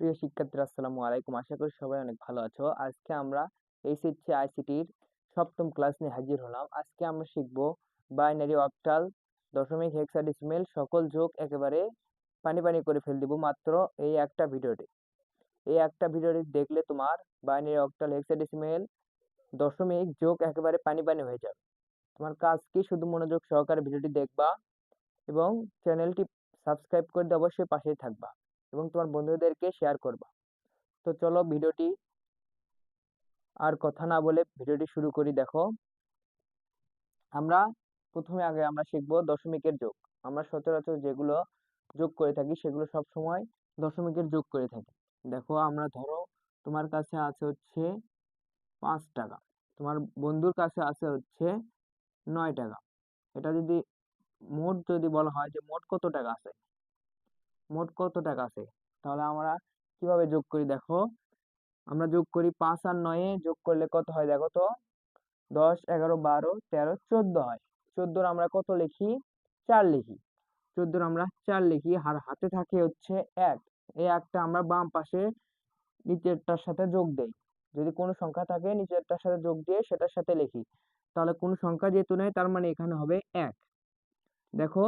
প্রিয় শিক্ষার্থীরা আসসালামু আলাইকুম। আশা করি সবাই অনেক ভালো আছো। আজকে আমরা এইচএসসি আইসিটির সপ্তম ক্লাস নিয়ে হাজির হলাম। আজকে আমরা শিখব বাইনারি অক্টাল, দশমিক হেক্সাডেসিমেল সকল যোগ একেবারে পানি পানি করে ফেল দিব মাত্র এই একটা ভিডিওতে। এই একটা ভিডিওটি দেখলে তোমার বাইনারি অক্টাল হেক্সাডেসিমেল দশমিক যোগ একেবারে পানি পানি হয়ে যাবে। তোমার কাজ কি? শুধু মনোযোগ সহকারে ভিডিওটি দেখবা এবং চ্যানেলটি সাবস্ক্রাইব করে দিয়ে অবশ্যই পাশেই থাকবা এবং তোমার বন্ধুদেরকে শেয়ার করবা। তো চলো ভিডিওটি আর কথা না বলে ভিডিওটি শুরু করি। দেখো, আমরা প্রথমে আমরা শিখব দশমিকের যোগ। আমরা সচরাচর যেগুলো যোগ করে থাকি সেগুলো সব সময় দশমিকের যোগ করে থাকি। দেখো, আমরা ধরো তোমার কাছে আছে হচ্ছে 5 টাকা, তোমার বন্ধুর কাছে আছে হচ্ছে 9 টাকা। এটা যদি মোট যদি বলা হয় যে মোট কত টাকা আছে, মোট কত টাকা আছে, তাহলে আমরা কিভাবে যোগ করি? দেখো, আমরা যোগ করি 5 আর 9 যোগ করলে কত হয় দেখো তো। 10, 11, 12, 13, 14 হয়। 14 আমরা কত লিখি? 4 লিখি। 14 আমরা 4 লিখি, আর হাতে থাকে হচ্ছে 1। এই 1টা আমরা বাম পাশে নিচেরটার সাথে যোগ দেই। যদি কোনো সংখ্যা থাকে নিচেরটার সাথে যোগ দিয়ে সেটার সাথে লিখি। তাহলে কোনো সংখ্যা যেহেতু নেই তার মানে এখানে হবে 1। দেখো,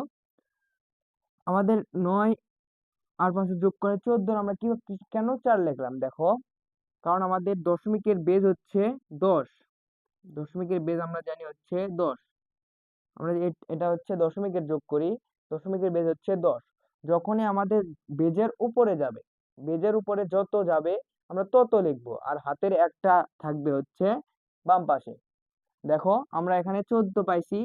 আমাদের 9 আর 5 যোগ করে 14 আমরা কেন 4 লিখলাম? দেখো, কারণ আমাদের দশমিকের বেজ হচ্ছে 10। দশমিকের বেজ আমরা জানি হচ্ছে 10। আমরা এটা হচ্ছে দশমিকের যোগ করি, দশমিকের বেজ হচ্ছে 10। যখনই আমাদের বেজের উপরে যাবে, বেজের উপরে যত যাবে আমরা তত লিখবো, আর হাতের একটা থাকবে হচ্ছে বাম পাশে। দেখো, আমরা এখানে 14 পাইছি,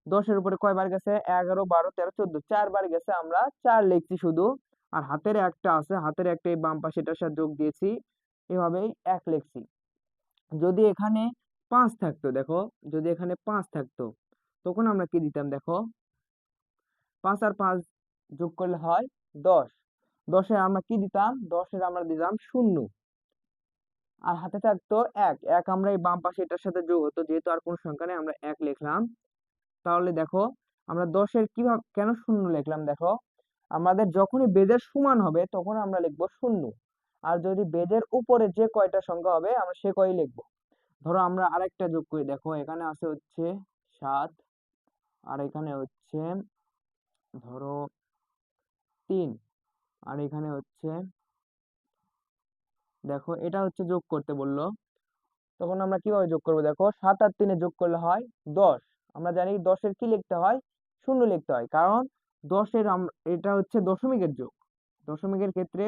10-এর উপরে কয়বার গেছে? 11, 12, 13, 14, 4 বার গেছে, আমরা 4 লিখছি শুধু। আর হাতের একটা আছে, হাতের একটা এই বাম পাশে এটার সাথে যোগ দিয়েছি, এভাবেই 1 লিখছি। যদি এখানে 5 থাকতো, দেখো যদি এখানে 5 থাকতো তখন আমরা কি দিতাম? দেখো, 5 আর 5 যোগ করলে হয় 10। 10-এ আমরা কি দিতাম? 10-এর আমরা দিতাম 0, আর হাতে থাকতো 1। 1 আমরা এই বাম পাশে এটার সাথে যোগ হতো, যেহেতু আর কোনো সংখ্যা নেই আমরা 1 লিখলাম। তাহলে দেখো, আমরা 10-এর কিভাবে কেন 0 লিখলাম? দেখো, আমাদের যখনই বেজের সমান হবে তখন আমরা লিখবো 0, আর যদি বেজের উপরে যে কয়টা সংখ্যা হবে আমরা সে কয়ই লিখবো। ধরো আমরা আরেকটা যোগ করি। দেখো, এখানে আছে হচ্ছে 7, আর এখানে হচ্ছে ধরো 3, আর এখানে হচ্ছে, দেখো এটা হচ্ছে যোগ করতে বললো, তখন আমরা কিভাবে যোগ করবো? দেখো, 7 আর 3 যোগ করলে হয় 10। আমরা জানি 10-এর কি লিখতে হয়? 0 লিখতে হয়, কারণ 10-এর এটা হচ্ছে দশমিকের যোগ। দশমিকের ক্ষেত্রে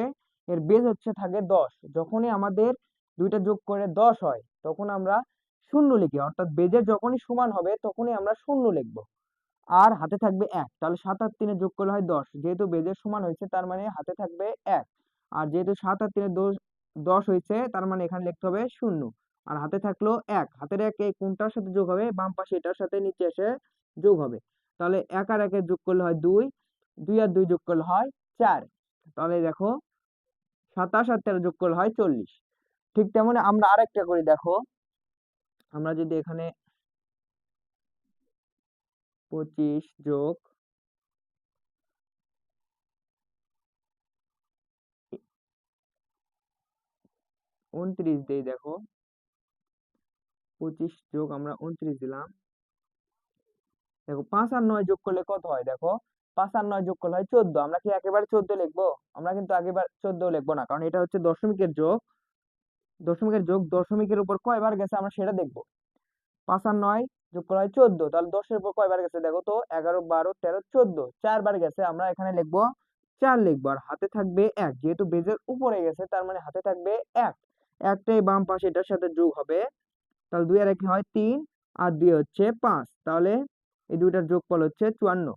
এর বেজ হচ্ছে থাকে 10। যখনই আমাদের দুইটা যোগ করে 10 হয় তখন আমরা 0 লিখি, অর্থাৎ বেজের যখনই সমান হবে তখনই আমরা 0 লিখবো, আর হাতে থাকবে 1। তাহলে 7 আর 3 যোগ করলে হয় 10। যেহেতু বেজের সমান হয়েছে তার মানে হাতে থাকবে 1, আর যেহেতু 7 আর 3 10 হয়েছে তার মানে এখানে লিখতে হবে 0, আর হাতে থাকলো 1। হাতের 1 এই কোনটার সাথে যোগ হবে? বাম পাশে এটার সাথে নিচে এসে যোগ হবে। তাহলে 1 আর 1 যোগ করলে হয় 2, 2 আর 2 যোগ করলে হয় 4। তাহলে দেখো, 27 আর 13 যোগ করলে হয় 40। ঠিক তেমনি আমরা আরেকটা করি। দেখো, আমরা যদি এখানে 25 যোগ 29 দেই, দেখো 25 যোগ আমরা 29 দিলাম। দেখো, 5 আর 9 যোগ করলে কত হয়? দেখো, 5 আর 9 যোগ করলে হয় 14। আমরা কি একেবারে 14 লিখবো? আমরা কিন্তু একেবারে 14 লিখবো না, কারণ এটা হচ্ছে দশমিকের যোগ। দশমিকের যোগ, দশমিকের উপর কয়বার গেছে আমরা সেটা দেখবো। 5 আর 9 যোগ করা হয় 14, তাহলে 10-এর উপর কয়বার গেছে? দেখো তো, 11, 12, 13, 14, 4 বার গেছে, আমরা এখানে লিখবো 4 লিখবো, আর হাতে থাকবে 1। যেহেতু বেজের উপরে গেছে তার মানে হাতে থাকবে 1। একটাই বাম পাশে এটার সাথে যোগ হবে, তাহলে 2 আর 1 হয় 3, আর 2 হচ্ছে 5। তাহলে এই দুইটার যোগফল হচ্ছে 54।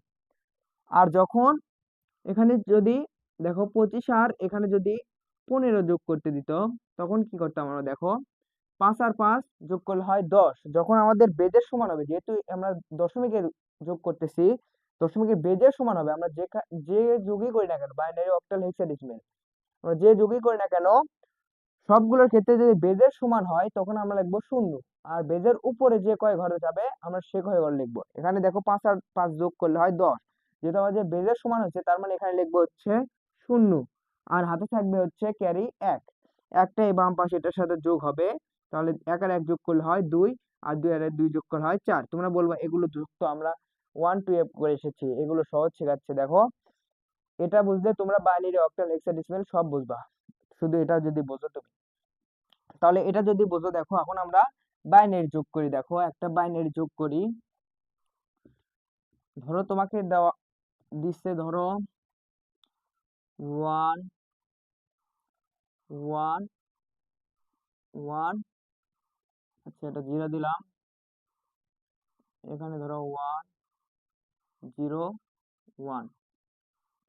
আর যখন এখানে যদি দেখো 25 আর এখানে যদি 15 যোগ করতে দিত তখন কি করতাম আমরা? দেখো, 5 আর 5 যোগ করলে হয় 10। যখন আমাদের বেজের সমান হবে, যেহেতু আমরা দশমিকের যোগ করতেছি, দশমিকের বেজের সমান হবে, আমরা যে যোগই করি না কেন, বাইনারি অক্টাল হেক্সাডেসিমেল, আমরা যে যোগই করি না কেন সবগুলোর ক্ষেত্রে যদি বেজের সমান হয় তখন আমরা লিখবো 0, আর বেজের উপরে যে কয় ঘরে যাবে আমরা সে কয় ঘর লিখবো। এখানে দেখো, 5 আর 5 যোগ করলে হয় 10। যেহেতু আমাদের বেজের সমান হচ্ছে তার মানে এখানে লিখবো হচ্ছে 0। আর হাতে থাকবে হচ্ছে ক্যারি 1। একটা এই বাম পাশে এটার সাথে যোগ হবে, তাহলে 1 আর 1 যোগ করলে হয় 2, আর 2 আর 2 যোগ করলে হয় 4। তোমরা বলবা এগুলো যোগ তো আমরা 1 to f করে এসেছি, এগুলো সহজ শেখাচ্ছে। দেখো এটা বুঝলে তোমরা বাইনারি অক্টাল হেক্সাডেসিমাল সব বুঝবা, শুধু এটা যদি বোঝো তুমি। তাহলে এটা যদি বোঝো, দেখো এখন আমরা বাইনারি যোগ করি। দেখো একটা বাইনারি যোগ করি। ধরো তোমাকে দেওয়া দিচ্ছে, ধরো 1 1 1, আচ্ছা এটা 0 দিলাম, এখানে ধরো 1 0 1।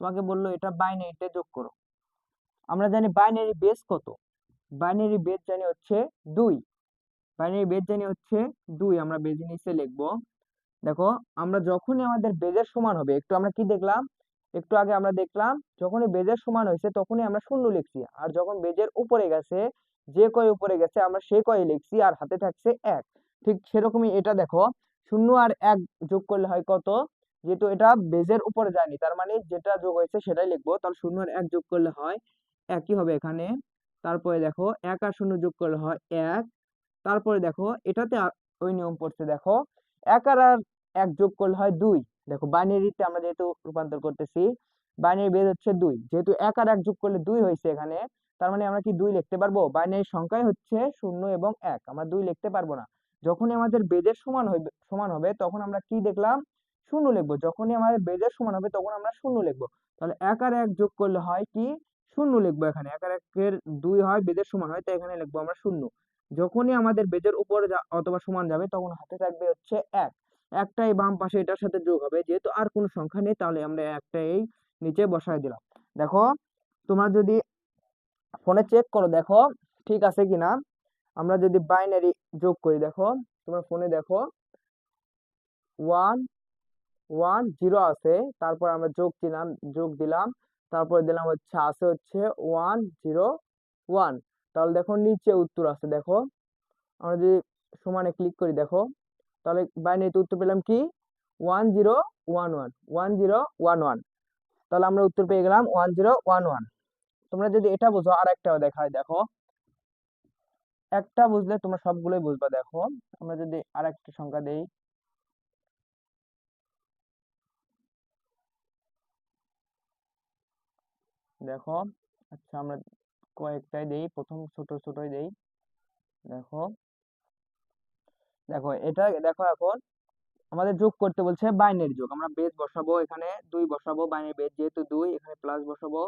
তোমাকে বললো এটা বাইনারিতে যোগ করো। আমরা জানি বাইনারি বেস কত, বাইনারি বেস জানি হচ্ছে 2। বাইনারি বেস জানি হচ্ছে 2, আমরা বেজে নিচে লিখবো। দেখো আমরা যখনই আমাদের বেজের সমান হবে, একটু আমরা কি দেখলাম, একটু আগে আমরা দেখলাম যখনই বেজের সমান হয়েছে তখনই আমরা শূন্য লিখছি, আর যখন বেজের উপরে গেছে, যে কয় উপরে গেছে আমরা সে কয় লিখছি, আর হাতে থাকছে 1। ঠিক সেরকমই এটা দেখো, 0 আর 1 যোগ করলে হয় কত, যেহেতু এটা বেজের উপরে যায়নি তার মানে যেটা যোগ হয়েছে সেটাই লিখবো, তাহলে 0 আর 1 যোগ করলে হয় 1ই হবে এখানে। তারপরে দেখো 1 আর 0 যোগ করলে হয় 1। তারপরে দেখো এটাতে ওই নিয়ম পড়ছে, দেখো 1 আর 1 যোগ করলে হয় 2। দেখো বাইনারিতে আমরা যেহেতু রূপান্তর করতেছি, বাইনারি বেজ হচ্ছে 2, যেহেতু 1 আর 1 যোগ করলে 2 হয়েছে এখানে, তার মানে আমরা কি 2 লিখতে পারবো? বাইনারি সংখ্যাই হচ্ছে 0 এবং 1, আমরা 2 লিখতে পারবো না। যখনই আমাদের বেজের সমান হবে তখন আমরা কি দেখলাম, 0 লিখবো। যখনই আমাদের বেজের সমান হবে তখন আমরা 0 লিখবো। তাহলে 1 আর 1 যোগ করলে হয় কি, 0 লিখবো এখানে। 1 আর 1 এর 2 হয়, বেজের সমান হয়, তাই এখানে লিখবো আমরা 0। যখনই আমাদের বেজের উপরে অথবা সমান যাবে তখন হাতে থাকবে হচ্ছে 1। একটাই বাম পাশে এটার সাথে যোগ হবে, যেহেতু আর কোনো সংখ্যা নেই তাহলে আমরা একটাই নিচে বসায় দিলাম। দেখো তোমরা যদি ফোনে চেক করো, দেখো ঠিক আছে কিনা। আমরা যদি বাইনারি যোগ করি, দেখো তোমরা ফোনে দেখো 1 1 0 আছে, তারপর আমরা যোগ দিলাম, তারপরে দিলাম হচ্ছে আছে হচ্ছে 1 0 1। তাহলে দেখো নিচে উত্তর আছে। দেখো আমরা যদি সমানে ক্লিক করি, দেখো তাহলে বাইনারিতে উত্তর পেলাম কি 1011 1011। তাহলে আমরা উত্তর পেয়ে গেলাম 1011। তোমরা যদি এটা বুঝো, আর একটাও দেখায়, দেখো একটা বুঝলে তোমরা সবগুলোই বুঝবা। দেখো আমরা যদি আর একটা সংখ্যা দেই, দেখো আচ্ছা আমরা কয়েকটাই দেই, প্রথম ছোট ছোটই দেই। দেখো দেখো এটা দেখো এখন আমাদের যোগ করতে বলছে বাইনারি যোগ, আমরা বেজ বসাবো, এখানে 2 বসাবো, বাইনারি বেজ যেহেতু 2 এখানে প্লাস বসাবো।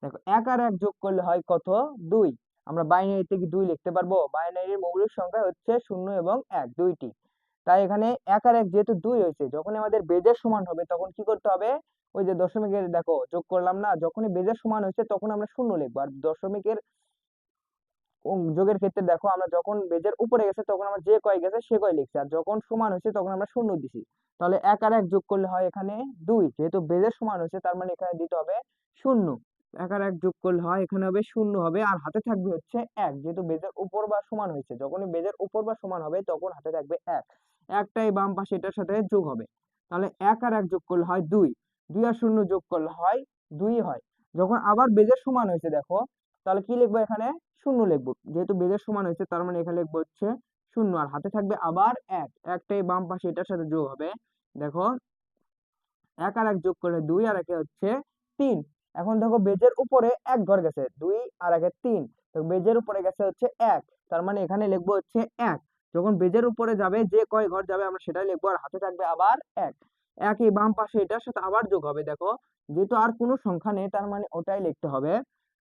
দেখো 1 আর 1 যোগ করলে হয় কত, 2। আমরা বাইনারিতে কি 2 লিখতে পারবো? বাইনারির মৌলিক সংখ্যা হচ্ছে 0 এবং 1 দুইটি, তাই এখানে 1 আর 1 যেহেতু 2 হয়েছে, যখন আমাদের বেজের সমান হবে তখন কি করতে হবে, ওই যে দশমিকের দেখো যোগ করলাম না, যখনই বেজের সমান হয়েছে তখন আমরা 0 লিখবো। আর দশমিকের যোগের ক্ষেত্রে দেখো আমরা যখন বেজের উপরে গেছে তখন আমরা যে কয় গেছে সে কয় লিখছি, আর যখন সমান হয়েছে তখন আমরা 0 দিছি। তাহলে 1 আর 1 যোগ করলে হয় এখানে 2, যেহেতু বেজের সমান হয়েছে তার মানে এখানে দিতে হবে 0। 1 আর 1 যোগ করলে হয় এখানে হবে 0 হবে, আর হাতে থাকবে হচ্ছে 1, যেহেতু বেজের উপর বা সমান হয়েছে, যখনই বেজের উপর বা সমান হবে তখন হাতে থাকবে 1। একটাই বাম পাশে এটার সাথে যোগ হবে, তাহলে 1 আর 1 যোগ করলে হয় 2, 2 আর 0 যোগ করলে হয় 2 হয়। যখন আবার বেজের সমান হয়েছে, দেখো তাহলে কি লিখবো এখানে, 0 লিখবো, যেহেতু বেজের সমান হয়েছে তার মানে এখানে লিখবো হচ্ছে 0, আর হাতে থাকবে আবার 1, একটাই বাম পাশে এটার সাথে যোগ হবে। দেখো 1 আর 1 যোগ করলে 2, আর 1 হচ্ছে 3। এখন দেখো বেজের উপরে 1 ঘর গেছে, 2 আর 1 3, তো বেজের উপরে গেছে হচ্ছে 1, তার মানে এখানে লিখবো হচ্ছে 1। যখন বেজের উপরে যাবে যে কয় ঘর যাবে আমরা সেটাই লিখবো, আর হাতে থাকবে আবার 1। একই বাম পাশে এটার সাথে আবার যোগ হবে। দেখো যেহেতু আর কোনো সংখ্যা নেই তার মানে ওটাই লিখতে হবে,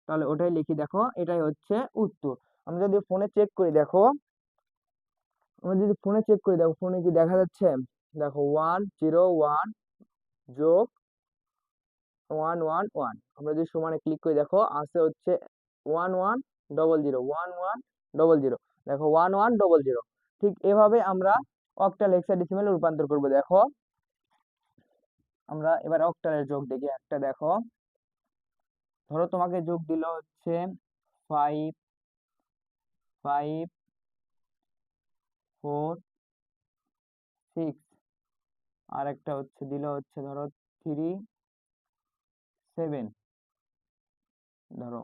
তাহলে ওটাই লিখি। দেখো এটাই হচ্ছে উত্তর। আমরা যদি ফোনে চেক করি, দেখো ফোনে কি দেখা যাচ্ছে, দেখো 101 যোগ 111, আমরা যদি সমানে ক্লিক করি, দেখো আছে হচ্ছে 1100 1100। দেখো 1100। ঠিক এভাবে আমরা অক্টাল হেক্সাডেসিমালে রূপান্তর করব। দেখো আমরা এবার অক্টালের যোগ দেখি একটা। দেখো ধরো তোমাকে যোগ দিল হচ্ছে 5 5 4 6, আর একটা হচ্ছে দিল হচ্ছে ধরো 3 7। ধরো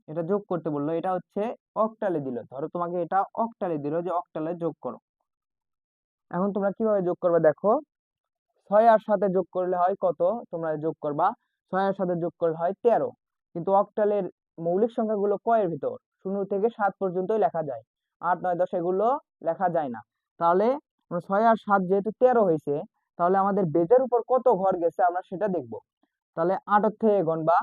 এটা যোগ করতে বললো, এটা হচ্ছে অক্টালে দিল, ধরো তোমাকে এটা অক্টালে দিল যে অক্টালে যোগ করো। এখন তোমরা কিভাবে যোগ করবে দেখো, 6 আর 7 যোগ করলে হয় কত, তোমরা যোগ করবা 6 আর 7 যোগ করলে হয় 13। কিন্তু অক্টালের মৌলিক সংখ্যাগুলো কয়ের ভিতর 0 থেকে 7 পর্যন্তই লেখা যায়, 8 9 10 এগুলো লেখা যায় না। তাহলে 6 আর 7 যেহেতু 13 হয়েছে, তাহলে আমাদের বেজের উপর কত ঘর গেছে আমরা সেটা দেখব। তাহলে 8 থেকে গণবা,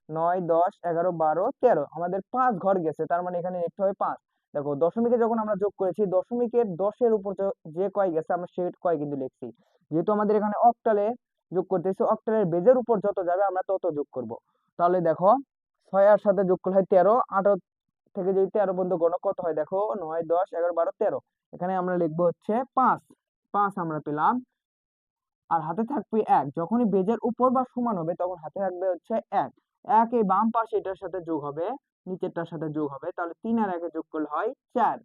9 10 11 12 13, আমাদের 5 ঘর গেছে, তার মানে এখানে লিখতে হবে 5। দেখো দশমিকে যখন আমরা যোগ করেছি, দশমিকের 10 এর উপর যে কয় গেছে আমরা সে কয় কিন্তু লিখছি। যেহেতু আমাদের এখানে অক্টালে যোগ করতেছি, অক্টালের বেজের উপর যত যাবে আমরা তত যোগ করব। তাহলে দেখো 6 আর 7 যোগ করলে হয় 13, 8 থেকে যদি 13 পর্যন্ত গণ কত হয় দেখো, 9 10 11 12 13, এখানে আমরা লিখবো হচ্ছে 5। 5 আমরা পেলাম। আর হাতে থাকবে 1, যখনই বেজের উপর বা সমান হবে তখন হাতে থাকবে হচ্ছে 1। 1 এই বাম পাশে এটার সাথে যোগ হবে, নিচেরটার সাথে যোগ হবে, তাহলে 3 আর 1 যোগ করলে হয় 4।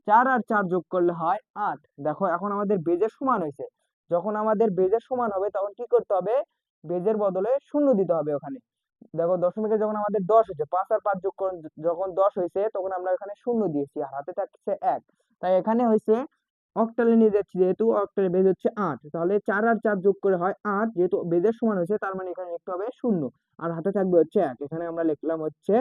4 আর 4 যোগ করলে হয় 8। দেখো এখন আমাদের বেজের সমান হয়েছে, যখন আমাদের বেজের সমান হবে তখন কি করতে হবে, বেজের বদলে শূন্য দিতে হবে ওখানে। দেখো দশমিকে যখন আমাদের 10 হয়েছে, 5 আর 5 যোগ করে যখন 10 হয়েছে তখন আমরা এখানে শূন্য দিয়েছি আর হাতে থাকছে 1। তাই এখানে হয়েছে অক্টালে নিয়ে যাচ্ছি, যেহেতু অক্টালে বেজ হচ্ছে 8, তাহলে 4 আর 4 যোগ করে হয় 8, যেহেতু বেজের সমান হয়েছে তার মানে এখানে লিখতে হবে 0 আর হাতে থাকবে হচ্ছে 1। এখানে আমরা লিখলাম হচ্ছে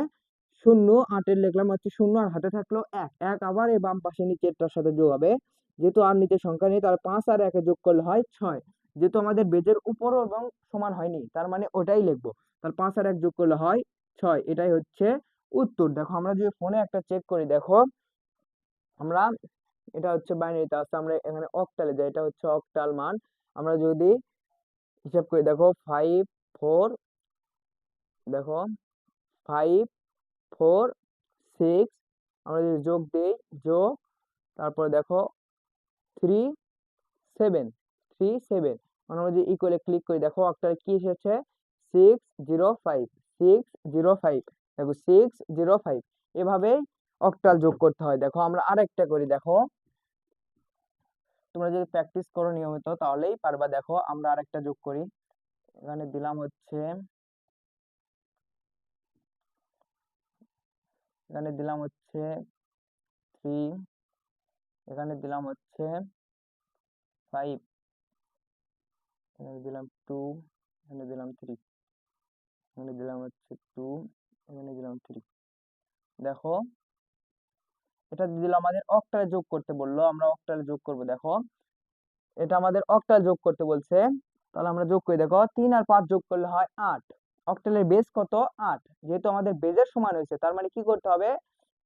0, 8 এর লিখলাম হচ্ছে 0 আর হাতে থাকলো 1। 1 আবার এই বাম পাশে নিচেরটার সাথে যোগ হবে, যেহেতু আর নিচে সংখ্যা নেই, তার 5 আর 1 যোগ করলে হয় 6। যেহেতু আমাদের বেজের উপর এবং সমান হয়নি, তার মানে ওটাই লিখবো। তার 5 আর 1 যোগ করলে হয় 6, এটাই হচ্ছে উত্তর। দেখো আমরা যদি ফোনে একটা চেক করি, দেখো আমরা এটা হচ্ছে বাইনারিতে আছে, আমরা এখানে অক্টালে যাই, এটা হচ্ছে অক্টাল মান। আমরা যদি হিসাব করি দেখো 5 4, দেখো 5 4 6, আমরা যদি যোগ দিই যোগ, তারপর দেখো 3 7 3 7, আমরা যদি ইকুয়ালে ক্লিক করি দেখো অক্টালে কি এসেছে 605 605। দেখো 605, এভাবে অক্টাল যোগ করতে হয়। দেখো আমরা আরেকটা করি, দেখো তোমরা যদি প্র্যাকটিস করো নিয়মিত তাহলেই পারবা। দেখো আমরা আরেকটা যোগ করি, এখানে দিলাম হচ্ছে, এখানে দিলাম হচ্ছে 3, এখানে দিলাম হচ্ছে 5, এখানে দিলাম 2, এখানে দিলাম 3, এখানে দিলাম হচ্ছে 2, এখানে দিলাম 3। দেখো এটা দিল আমাদের অক্টালে যোগ করতে বললো, আমরা অক্টালে যোগ করব। দেখো এটা আমাদের অক্টাল যোগ করতে বলছে, তাহলে আমরা যোগ করি। দেখো 3 আর 5 যোগ করলে হয় 8। অক্টালের বেজ কত 8, যেহেতু আমাদের বেজের সমান হয়েছে তার মানে কি করতে হবে,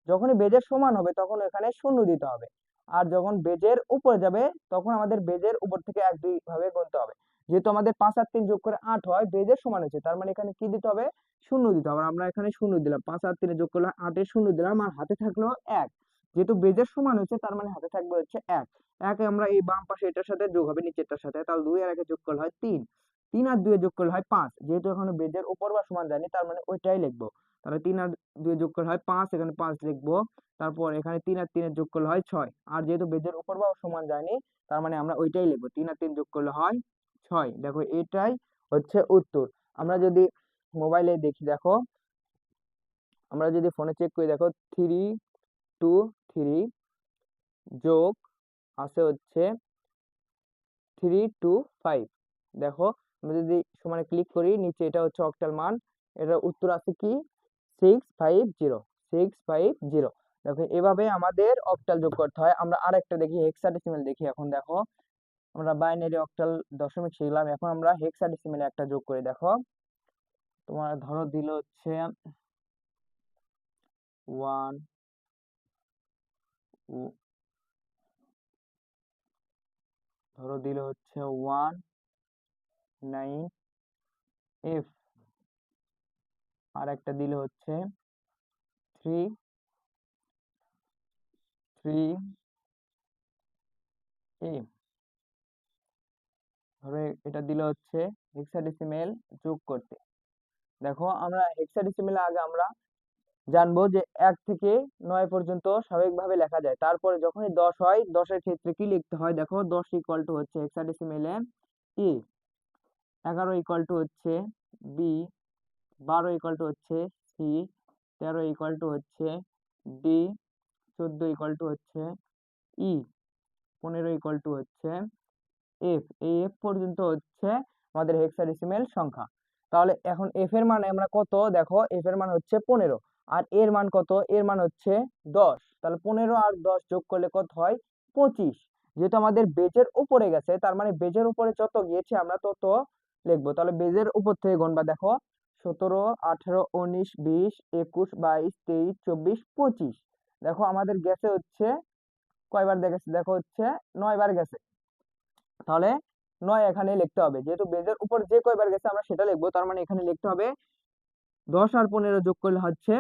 যখনই বেজের সমান হবে তখন এখানে শূন্য দিতে হবে। আর যখন বেজের উপরে যাবে তখন আমাদের বেজের উপর থেকে 1 2 ভাবে গুনতে হবে। যেহেতু আমাদের 5 আর 3 যোগ করে 8 হয়, বেজের সমান হয়েছে তার মানে এখানে কি দিতে হবে, শূন্য দিতে হবে। আমরা এখানে শূন্য দিলাম, 5 আর 3 যোগ করলে 8 এর শূন্য দিলাম আর হাতে থাকলো 1। যেহেতু বেজের সমান হয়েছে তার মানে হাতে থাকবে হচ্ছে 1। 1 আমরা এই বাম পাশে এটার সাথে যোগ হবে নিচেরটার সাথে, তাহলে 2 আর 1 যোগ করলে হয় 3। 3 আর 2 যোগ করলে হয় 5, যেহেতু এখানে বেজের উপর বা সমান জানি তার মানে ওইটাই লিখবো। তাহলে 3 আর 2 যোগ করলে হয় 5, এখানে 5 লিখবো। তারপর এখানে 3 আর 3 যোগ করলে হয় 6, আর যেহেতু বেজের উপর বা সমান জানি তার মানে আমরা ওইটাই লিখবো, 3 আর 3 যোগ করলে হয় 6। দেখো এটাই হচ্ছে উত্তর। আমরা যদি মোবাইলে দেখি, দেখো আমরা যদি ফোনে চেক করি, দেখো 3 2 3 যোগ আছে হচ্ছে 3 2 5। দেখো আমরা যদি সমানে ক্লিক করি নিচে, এটা হচ্ছে অক্টাল মান, এটার উত্তর আছে কি 650 650। দেখো এভাবে আমাদের অক্টাল যোগ করতে হয়। আমরা আরেকটা দেখি হেক্সাডেসিমাল দেখি। এখন দেখো আমরা বাইনারি অক্টাল দশমিক শিখলাম, এখন আমরা হেক্সাডেসিমালে একটা যোগ করি। দেখো তোমার ধরো দিল হচ্ছে 1, ধরো দিল হচ্ছে 19F, আর একটা দিল হচ্ছে 3A। ধরো এটা দিল হচ্ছে হেক্সাডেসিমেল যোগ করতে। দেখো আমরা হেক্সাডেসিমেল আগে আমরা জানবো যে 1 থেকে 9 পর্যন্ত স্বাভাবিকভাবে লেখা যায়, তারপরে যখনই 10 হয় 10 এর ক্ষেত্রে কি লিখতে হয়। দেখো 10 ইকুয়াল টু হচ্ছে হেক্সাডেসিমেলে এ, 11 ইকুয়াল টু হচ্ছে বি, 12 ইকুয়াল টু হচ্ছে সি, 13 ইকুয়াল টু হচ্ছে ডি, 14 ইকুয়াল টু হচ্ছে ই, 15 ইকুয়াল টু হচ্ছে এফ। এই এফ পর্যন্ত হচ্ছে আমাদের হেক্সাডেসিমেল সংখ্যা। তাহলে এখন এফ এর মান আমরা কত, দেখো এফ এর মান হচ্ছে 15 আর এর মান কত, এর মান হচ্ছে 10। তাহলে 15 আর 10 যোগ করলে কত হয়, 25। যেহেতু আমাদের বেজের উপরে গেছে, তার মানে বেজের উপরে যত গিয়েছে আমরা তত লিখবো। তাহলে বেজের উপর থেকে গণবা, দেখো 17, 18, 19, 20, 21, 22, 23, 24, 25। দেখো আমাদের গেছে হচ্ছে কয়বার গেছে, দেখো হচ্ছে 9 বার গেছে। তাহলে 9 এখানে লিখতে হবে, যেহেতু বেজের উপর যে কয়বার গেছে আমরা সেটা লিখবো, তার মানে এখানে লিখতে হবে 10 আর 15 যোগ করলে হচ্ছে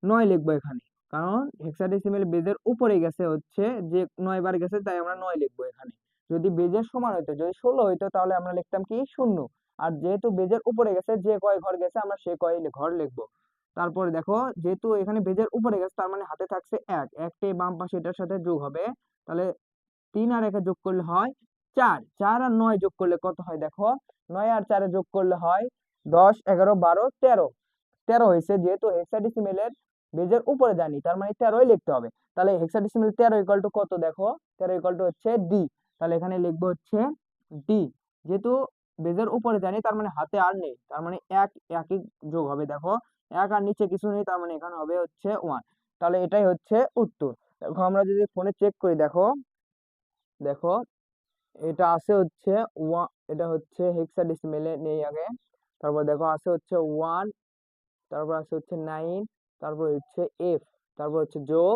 9 লিখবো এখানে। কারণ হেক্সাডেসিমেল বেজের উপরে গেছে হচ্ছে যে 9 বার গেছে, তাই আমরা 9 লিখবো এখানে। যদি বেজের সমান হইতো, যদি 16 হইতো, তাহলে আমরা লিখতাম কি 0। আর যেহেতু বেজের উপরে গেছে, যে কয় ঘর গেছে আমরা সে কয় ঘর লিখবো। তারপরে দেখো যেহেতু এখানে বেজের উপরে গেছে, তার মানে হাতে থাকছে 1, একটি বাম পাশে এটার সাথে যোগ হবে। তাহলে 3 আর 1 যোগ করলে হয় 4, 4 আর 9 যোগ করলে কত হয়, দেখো 9 আর 4 যোগ করলে হয় 10, 11, 12, 13। 13 হয়েছে, যেহেতু হেক্সাডেসিমেলের বেজের উপরে যায়নি, তার মানে 13ই লিখতে হবে। তাহলে হেক্সাডেসিমেল 13 ইকুয়াল টু কত, দেখো 13 ইকুয়াল টু হচ্ছে ডি। তাহলে এখানে লিখবো হচ্ছে ডি। যেহেতু বেজের উপরে যায়নি, তার মানে হাতে আর নেই, তার মানে একই যোগ হবে। দেখো 1 আর নিচে কিছু নেই, তার মানে এখানে হবে হচ্ছে 1। তাহলে এটাই হচ্ছে উত্তর। দেখো আমরা যদি ফোনে চেক করি, দেখো দেখো এটা আছে হচ্ছে এটা হচ্ছে হেক্সাডেসিমেলে নেই আগে। তারপর দেখো আছে হচ্ছে 1, তারপর আছে হচ্ছে 9, তারপর হচ্ছে এফ, তারপর হচ্ছে যোগ,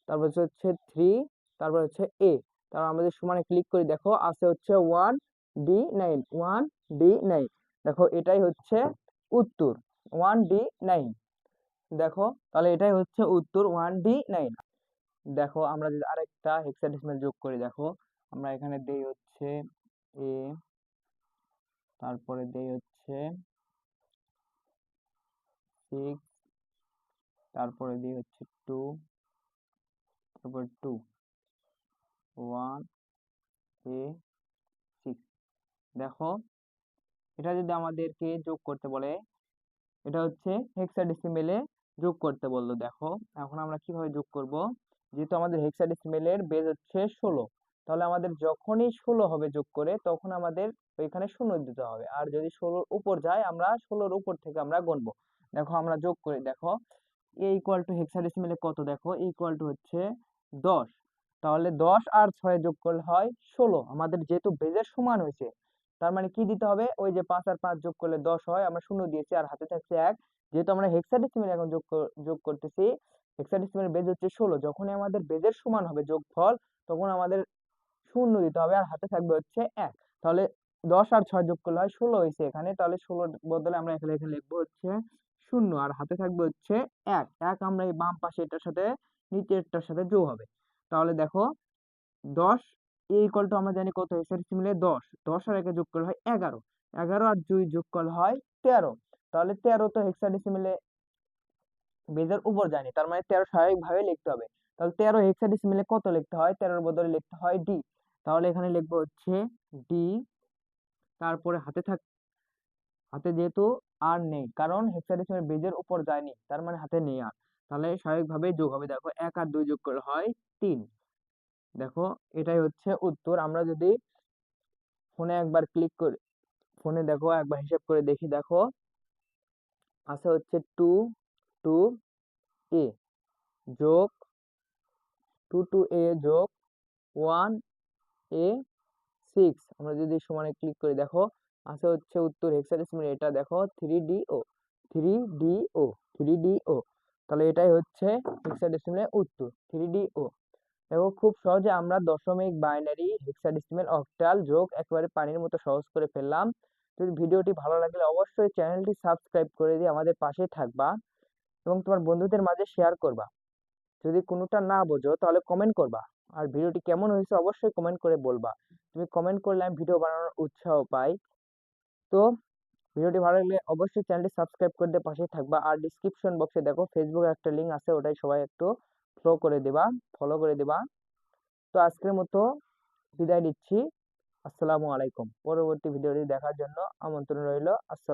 তারপর হচ্ছে 3, তারপর হচ্ছে এ। তারপর আমাদের সমানে ক্লিক করি, দেখো আছে হচ্ছে 1D9, 1D9। দেখো এটাই হচ্ছে উত্তর, 1D9। দেখো তাহলে এটাই হচ্ছে উত্তর, 1D9। দেখো আমরা যদি আরেকটা হেক্সাডেসিমেল যোগ করি, দেখো আমরা এখানে দেই হচ্ছে এ, তারপরে দেই হচ্ছে 6, তারপরে দিই হচ্ছে 2, তারপর 2, 1, এ, 6। দেখো এটা যদি আমাদেরকে যোগ করতে বলে, এটা হচ্ছে হেক্সাডেসিমেলে যোগ করতে বললো। দেখো এখন আমরা কিভাবে যোগ করব, যেহেতু আমাদের হেক্সাডেসিমেলের বেজ হচ্ছে 16, তাহলে আমাদের যখনই 16 হবে যোগ করে, তখন আমাদের ওইখানে 0 দিতে হবে। আর যদি 16-র উপর যায়, আমরা 16-র উপর থেকে আমরা গণবো। দেখো আমরা যোগ করি, দেখো এ ইকুয়াল টু হেক্সাডেসিমেলে কত, দেখো এ ইকুয়াল টু হচ্ছে 10। তাহলে 10 আর 6 যোগ করলে হয় 16। আমাদের যেহেতু বেজের সমান হয়েছে, তার মানে কি দিতে হবে, ওই যে 5 আর 5 যোগ করলে 10 হয়, আমরা 0 দিয়েছি আর হাতে থাকছে 1। যেহেতু আমরা হেক্সাডেসিমেল এখন যোগ করতেছি, হেক্সাডেসিমেল বেজ হচ্ছে 16, যখনই আমাদের বেজের সমান হবে যোগফল, তখন আমাদের 0 দিতে হবে আর হাতে থাকবে হচ্ছে 1। তাহলে 10 আর 6 যোগ করলে হয় 16 হয়েছে এখানে। তাহলে 16 বদলে আমরা এখানে লিখবো হচ্ছে 0 আর হাতে থাকবে হচ্ছে 1। 1 আমরা এই বাম পাশে এটার সাথে নিচেরটার সাথে যোগ হবে। তাহলে দেখো 10 ইকুয়াল টু আমরা জানি কত, হেক্সাডেসিমেলে 10, 10 আর 1 যোগ করলে হয় 11, 11 আর 2 যোগ করলে হয় 13। তাহলে 13 তো হেক্সাডেসিমেলে বেজের উপর যায়নি, তার মানে 13 স্বাভাবিকভাবে লিখতে হবে। তাহলে 13 হেক্সাডেসিমেলে কত লিখতে হয়, 13 এর বদলে লিখতে হয় ডি। তাহলে এখানে লিখবো হচ্ছে ডি। তারপরে হাতে যেহেতু আর নেই, কারণ হেক্সাডেসিমেল বেজের উপর যায়নি, তার মানে হাতে নেই আর, তাহলে স্বাভাবিকভাবে যোগ হবে। দেখো 1 আর 2 যোগ করলে হয় 3। দেখো এটাই হচ্ছে উত্তর। আমরা যদি ফোনে একবার ক্লিক করি, ফোনে দেখো একবার হিসাব করে দেখি, দেখো আছে হচ্ছে 2, 2, এ যোগ 2, 2, এ যোগ 1, এ, 6। আমরা যদি সমানে ক্লিক করি, দেখো আছে হচ্ছে উত্তর হেক্সাডেসিমেল, এটা দেখো 3DO, 3DO, 3DO। তাহলে এটাই হচ্ছে হেক্সাডেসিমেলের উত্তর, 3DO। দেখো খুব সহজে আমরা দশমিক, বাইনারি, হেক্সাডেসিমেল, অক্টাল যোগ একেবারে পানির মতো সহজ করে ফেললাম। যদি ভিডিওটি ভালো লাগলে অবশ্যই চ্যানেলটি সাবস্ক্রাইব করে দিয়ে আমাদের পাশে থাকবা এবং তোমার বন্ধুদের মাঝে শেয়ার করবা। যদি কোনোটা না বোঝো তাহলে কমেন্ট করবা। আর ভিডিওটি কেমন হয়েছে অবশ্যই কমেন্ট করে বলবা। তুমি কমেন্ট করলে আমি ভিডিও বানানোর উৎসাহ পাই। তো ভিডিওটি ভালো লাগলে অবশ্যই চ্যানেলটি সাবস্ক্রাইব করে দিয়ে পাশে থাকবা। আর ডিসক্রিপশন বক্সে দেখো ফেসবুকে একটা লিঙ্ক আছে, ওটাই সবাই একটু ফলো করে দিবা। তো আজকের মতো বিদায় নিচ্ছি। আসসালামু আলাইকুম। পরবর্তী ভিডিওটি দেখার জন্য আমন্ত্রণ রইল। আসসালাম।